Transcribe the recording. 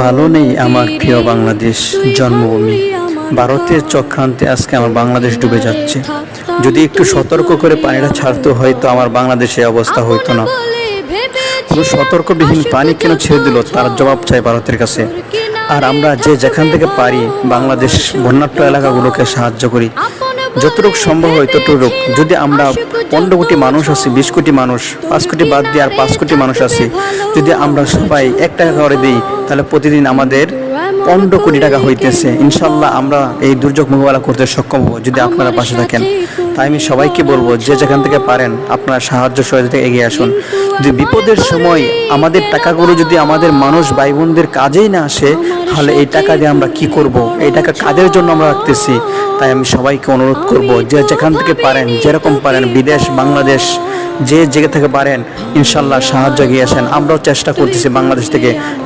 ভালো নেই আমার প্রিয় বাংলাদেশ জন্মভূমি। ভারতের চক্রান্তে আজকে আমার বাংলাদেশ ডুবে যাচ্ছে। যদি একটু সতর্ক করে পানিটা ছাড়তে হয়তো আমার বাংলাদেশে অবস্থা হইতো না। কোনো সতর্কবিহীন পানি কেন ছেড়ে দিল তার জবাব চাই ভারতের কাছে। আর আমরা যে যেখান থেকে পারি বাংলাদেশ বন্যাট্য এলাকাগুলোকে সাহায্য করি যতটুকু সম্ভব হয় ততটুকু। যদি আমরা 15 কোটি মানুষ আছি, 20 কোটি মানুষ, 5 কোটি বাদ দিয়ে আর 5 কোটি মানুষ আছি, যদি আমরা সবাই 1 টাকা করে দিই তাহলে প্রতিদিন আমাদের 15 কোটি টাকা হইতেছে। ইনশাল্লাহ আমরা এই দুর্যোগ মোকাবেলা করতে সক্ষম হব যদি আপনারা পাশে থাকেন। তাই আমি সবাইকে বলবো যে যেখান থেকে পারেন আপনারা সাহায্য সহযোগিতা এগিয়ে আসুন। যদি বিপদের সময় আমাদের টাকাগুলো যদি আমাদের মানুষ ভাই বোনদের কাজেই না আসে তাহলে এই টাকা দিয়ে আমরা কি করব? এই টাকা কাদের জন্য আমরা রাখতেছি? তাই আমি সবাইকে অনুরোধ করব যে যেখান থেকে পারেন, যেরকম পারেন, বিদেশ বাংলাদেশ যে জায়গা থেকে পারেন ইনশাল্লাহ সাহায্য এগিয়ে আসেন। আমরাও চেষ্টা করতেছি বাংলাদেশ থেকে যারা